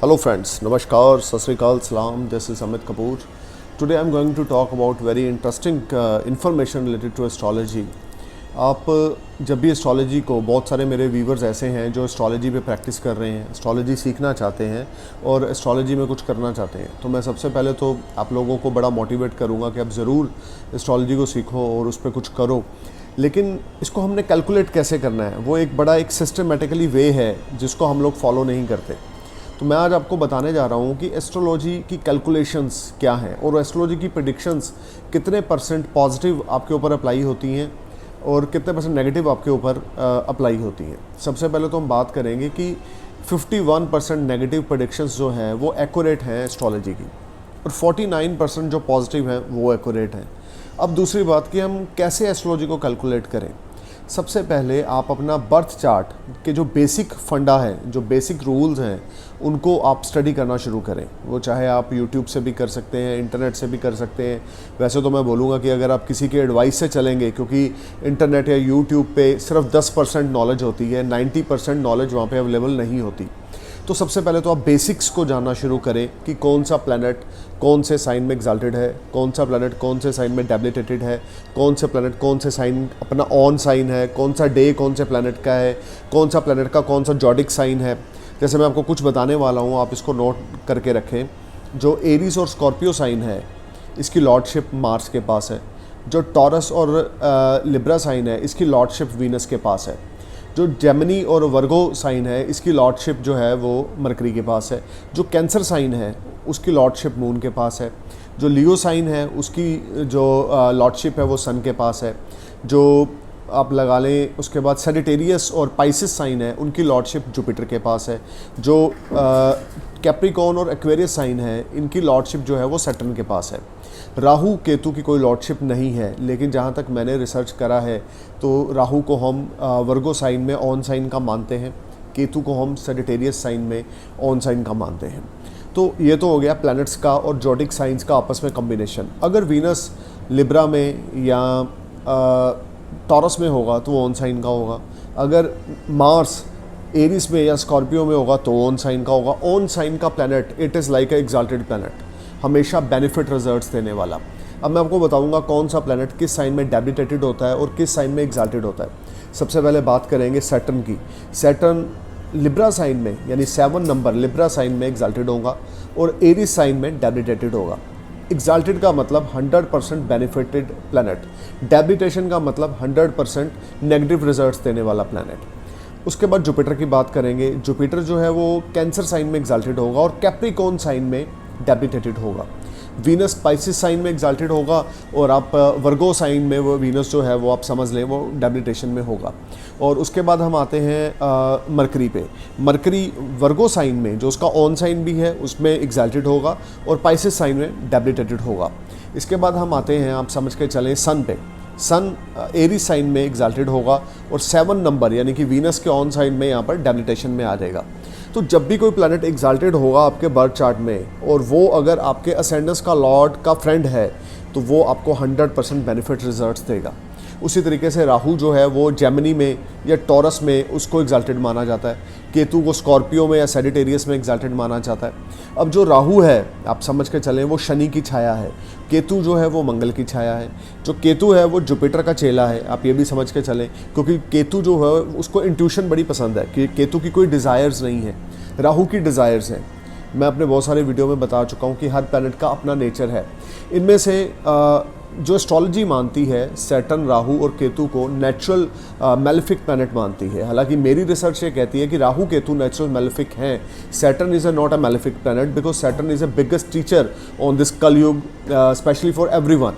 Hello friends, Namaskar, Sat Sri Akal, Salam, this is Amit Kapoor. Today I am going to talk about very interesting information related to astrology. आप जब भी astrology को, बहुत सारे मेरे viewers ऐसे हैं जो एस्ट्रोलॉजी पे प्रैक्टिस कर रहे हैं, एस्ट्रोलॉजी सीखना चाहते हैं और एस्ट्रोलॉजी में कुछ करना चाहते हैं, तो मैं सबसे पहले तो आप लोगों को बड़ा मोटिवेट करूँगा कि आप ज़रूर एस्ट्रोलॉजी को सीखो और उस पर कुछ करो। लेकिन इसको हमने कैलकुलेट कैसे करना है, वो एक बड़ा एक सिस्टमेटिकली वे है जिसको हम लोग फॉलो नहीं करते। तो मैं आज आपको बताने जा रहा हूँ कि एस्ट्रोलॉजी की कैलकुलेशंस क्या हैं और एस्ट्रोलॉजी की प्रेडिक्शंस कितने परसेंट पॉजिटिव आपके ऊपर अप्लाई होती हैं और कितने परसेंट नेगेटिव आपके ऊपर अप्लाई होती हैं। सबसे पहले तो हम बात करेंगे कि 51% नेगेटिव प्रेडिक्शंस जो हैं वो एक्यूरेट हैं एस्ट्रोलॉजी की और 49% जो पॉजिटिव हैं वो एक्यूरेट हैं। अब दूसरी बात कि हम कैसे एस्ट्रोलॉजी को कैलकुलेट करें। सबसे पहले आप अपना बर्थ चार्ट के जो बेसिक फंडा है, जो बेसिक रूल्स हैं, उनको आप स्टडी करना शुरू करें। वो चाहे आप यूट्यूब से भी कर सकते हैं, इंटरनेट से भी कर सकते हैं। वैसे तो मैं बोलूँगा कि अगर आप किसी के एडवाइस से चलेंगे, क्योंकि इंटरनेट या यूट्यूब पे सिर्फ 10% नॉलेज होती है, 90% नॉलेज वहाँ पे अवेलेबल नहीं होती। तो सबसे पहले तो आप बेसिक्स को जानना शुरू करें कि कौन सा प्लैनेट कौन से साइन में एग्जाल्टेड है, कौन सा प्लैनेट कौन से साइन में डेबिलिटेटेड है, कौन से प्लैनेट कौन से साइन अपना ऑन साइन है, कौन सा डे कौन से प्लैनेट का है, कौन सा प्लैनेट का कौन सा जॉडिक साइन है। जैसे मैं आपको कुछ बताने वाला हूँ, आप इसको नोट करके रखें। जो एरीज और स्कॉर्पियो साइन है, इसकी लॉर्डशिप मार्स के पास है। जो टॉरस और लिब्रा साइन है, इसकी लॉर्डशिप वीनस के पास है। जो जेमिनी और वर्गो साइन है, इसकी लॉर्डशिप जो है वो मरकरी के पास है। जो कैंसर साइन है, उसकी लॉर्डशिप मून के पास है। जो लियो साइन है, उसकी जो लॉर्डशिप है वो सन के पास है। जो आप लगा लें, उसके बाद सेजिटेरियस और पाइसिस साइन है, उनकी लॉर्डशिप जुपिटर के पास है। जो कैप्रिकॉर्न और एक्वेरियस साइन है, इनकी लॉर्डशिप जो है वो सैटर्न के पास है। राहु केतु की कोई लॉर्डशिप नहीं है, लेकिन जहाँ तक मैंने रिसर्च करा है तो राहु को हम वर्गो साइन में ऑन साइन का मानते हैं, केतु को हम सेजिटेरियस साइन में ऑन साइन का मानते हैं। तो ये तो हो गया प्लैनेट्स का और जॉडिक साइंस का आपस में कॉम्बिनेशन। अगर वीनस लिब्रा में या टॉरस में होगा तो वो ऑन साइन का होगा। अगर मार्स एरिस में या स्कॉर्पियो में होगा तो ऑन साइन का होगा। ऑन साइन का planet it is like a exalted planet, हमेशा बेनिफिट रिजल्ट्स देने वाला। अब मैं आपको बताऊंगा कौन सा प्लैनेट किस साइन में डेबिलिटेटेड होता है और किस साइन में एग्जाल्टेड होता है। सबसे पहले बात करेंगे सैटर्न की। सैटर्न लिब्रा साइन में, यानी 7 नंबर लिब्रा साइन में एग्जाल्टेड होगा और एरीज साइन में डेबिलिटेटेड होगा। एग्जाल्टेड का मतलब 100% बेनिफिटेड प्लैनेट, डेबिलिटेशन का मतलब 100% नेगेटिव रिजल्ट्स देने वाला प्लैनेट। उसके बाद जुपिटर की बात करेंगे। जुपिटर जो है वो कैंसर साइन में एग्जाल्टेड होगा और कैप्रिकॉर्न साइन में डेबिलिटेटेड होगा। वीनस पाइसिस साइन में एग्जाल्टेड होगा और आप वर्गो साइन में वो वीनस जो है वो आप समझ लें वो डेबिलिटेशन में होगा। और उसके बाद हम आते हैं मरकरी पे। मरकरी वर्गो साइन में जो उसका ऑन साइन भी है उसमें एग्जाल्टेड होगा और पाइसिस साइन में डेबिलिटेटेड होगा। इसके बाद हम आते हैं, आप समझ के चलें, सन पे। सन एरीज साइन में एग्जाल्टेड होगा और 7 नंबर यानी कि वीनस के ऑन साइन में यहाँ पर डेबिलिटेशन में आ जाएगा। तो जब भी कोई प्लैनेट एग्जाल्टेड होगा आपके बर्थ चार्ट में और वो अगर आपके असेंडेंस का लॉर्ड का फ्रेंड है तो वो आपको 100% बेनिफिट रिजल्ट्स देगा। उसी तरीके से राहु जो है वो जेमिनी में या टॉरस में उसको एग्जाल्टेड माना जाता है। केतु को स्कॉर्पियो में या सेजिटेरियस में एग्जाल्टेड माना जाता है। अब जो राहु है, आप समझ के चलें, वो शनि की छाया है। केतु जो है वो मंगल की छाया है। जो केतु है वो जुपिटर का चेला है, आप ये भी समझ के चलें, क्योंकि केतु जो है उसको इंट्यूशन बड़ी पसंद है कि केतु की कोई डिज़ायर्स नहीं है, राहु की डिज़ायर्स हैं। मैं अपने बहुत सारे वीडियो में बता चुका हूँ कि हर प्लैनेट का अपना नेचर है। इनमें से जो एस्ट्रोलॉजी मानती है सैटर्न, राहु और केतु को नेचुरल मेलेफिक प्लैनेट मानती है। हालांकि मेरी रिसर्च ये कहती है कि राहु केतु नेचुरल मेलेफिक हैं। Saturn is not a malefic planet because Saturn is a biggest teacher on this कलयुग, स्पेशली फॉर एवरीवन।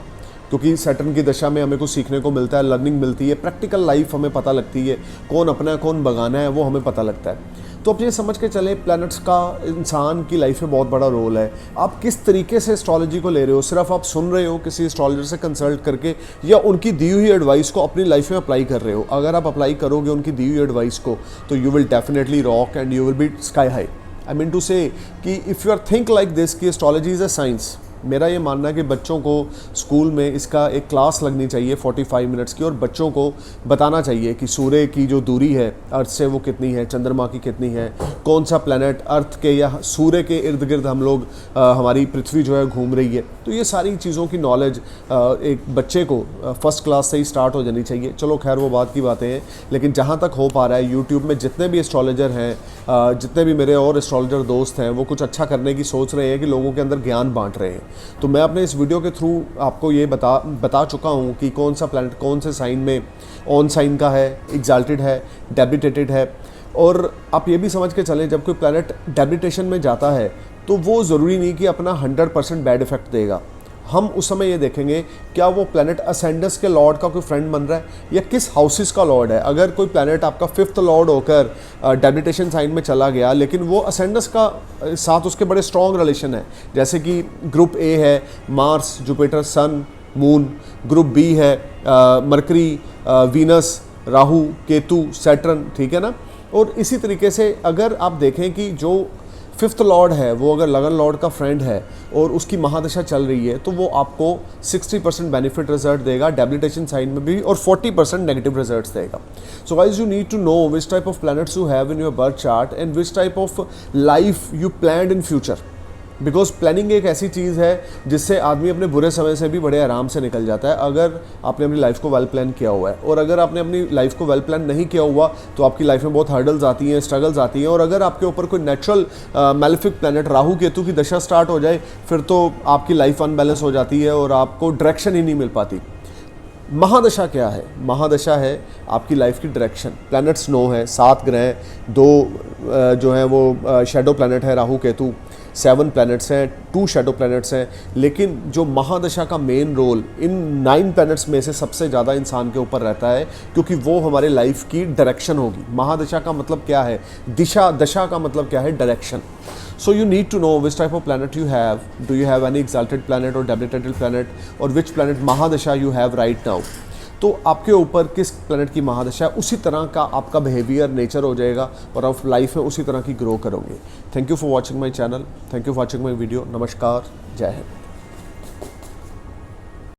क्योंकि सैटर्न की दशा में हमें कुछ सीखने को मिलता है, लर्निंग मिलती है, प्रैक्टिकल लाइफ हमें पता लगती है, कौन अपना है कौन बगाना है वो हमें पता लगता है। तो अब ये समझ के चले प्लैनेट्स का इंसान की लाइफ में बहुत बड़ा रोल है। आप किस तरीके से एस्ट्रोलॉजी को ले रहे हो, सिर्फ आप सुन रहे हो किसी एस्ट्रोलॉजर से कंसल्ट करके, या उनकी दी हुई एडवाइस को अपनी लाइफ में अप्लाई कर रहे हो। अगर आप अप्लाई करोगे उनकी दी हुई एडवाइस को तो you will definitely rock and you will be sky high. I mean to say कि if you are think like this कि एस्ट्रोलॉजी इज़ अ साइंस, मेरा ये मानना है कि बच्चों को स्कूल में इसका एक क्लास लगनी चाहिए 45 मिनट्स की, और बच्चों को बताना चाहिए कि सूर्य की जो दूरी है अर्थ से वो कितनी है, चंद्रमा की कितनी है, कौन सा प्लैनेट अर्थ के या सूर्य के इर्द गिर्द हम लोग हमारी पृथ्वी जो है घूम रही है। तो ये सारी चीज़ों की नॉलेज एक बच्चे को फर्स्ट क्लास से ही स्टार्ट हो जानी चाहिए। चलो खैर वो बात की बातें हैं, लेकिन जहाँ तक हो पा रहा है यूट्यूब में जितने भी एस्ट्रोलॉजर हैं, जितने भी मेरे और एस्ट्रोलॉजर दोस्त हैं, वो कुछ अच्छा करने की सोच रहे हैं कि लोगों के अंदर ज्ञान बांट रहे हैं। तो मैं अपने इस वीडियो के थ्रू आपको ये बता चुका हूँ कि कौन सा प्लैनेट कौन से साइन में ऑन साइन का है, एग्जाल्टेड है, डेबिलिटेटेड है। और आप ये भी समझ के चलें, जब कोई प्लैनेट डेबिलिटेशन में जाता है तो वो ज़रूरी नहीं कि अपना 100% बैड इफेक्ट देगा। हम उस समय ये देखेंगे क्या वो प्लैनेट असेंडस के लॉर्ड का कोई फ्रेंड बन रहा है या किस हाउसेस का लॉर्ड है। अगर कोई प्लैनेट आपका 5th लॉर्ड होकर डेबिलिटेशन साइन में चला गया, लेकिन वो असेंडस का साथ उसके बड़े स्ट्रॉन्ग रिलेशन है, जैसे कि ग्रुप ए है मार्स, जुपिटर, सन, मून, ग्रुप बी है mercury, Venus, Rahu, Ketu, Saturn, ठीक है ना। और इसी तरीके से अगर आप देखें कि जो 5th लॉर्ड है वो अगर लगन लॉर्ड का फ्रेंड है और उसकी महादशा चल रही है, तो वो आपको 60% बेनिफिट रिजल्ट देगा डेबिलिटेशन साइन में भी, और 40% नेगेटिव रिजल्ट्स देगा। So guys, you need to know which type of planets you have in your birth chart and which type of life you planned in future. Because planning एक ऐसी चीज़ है जिससे आदमी अपने बुरे समय से भी बड़े आराम से निकल जाता है, अगर आपने अपनी लाइफ को वेल प्लान किया हुआ है। और अगर आपने अपनी लाइफ को वेल प्लान नहीं किया हुआ तो आपकी लाइफ में बहुत हर्डल्स आती हैं, स्ट्रगल्स आती हैं। और अगर आपके ऊपर कोई natural malefic planet Rahu Ketu की दशा स्टार्ट हो जाए, फिर तो आपकी लाइफ अनबैलेंस हो जाती है और आपको डायरेक्शन ही नहीं मिल पाती। महादशा क्या है? महादशा है आपकी लाइफ की डायरेक्शन। प्लैनेट्स 9 है, 7 ग्रह, 2 जो हैं वो शैडो प्लैनेट है राहु केतु, 7 प्लैनेट्स हैं, 2 शैडो प्लैनेट्स हैं। लेकिन जो महादशा का मेन रोल इन 9 प्लैनेट्स में से सबसे ज़्यादा इंसान के ऊपर रहता है, क्योंकि वो हमारे लाइफ की डायरेक्शन होगी। महादशा का मतलब क्या है? दिशा। दशा का मतलब क्या है? Direction. So you need to know which type of planet you have. Do you have any exalted planet or debilitated planet, or which planet महादशा you have right now? तो आपके ऊपर किस प्लैनेट की महादशा है, उसी तरह का आपका बिहेवियर, नेचर हो जाएगा और आप लाइफ में उसी तरह की ग्रो करोगे। Thank you for watching my channel, thank you for watching my video. नमस्कार, जय हिंद।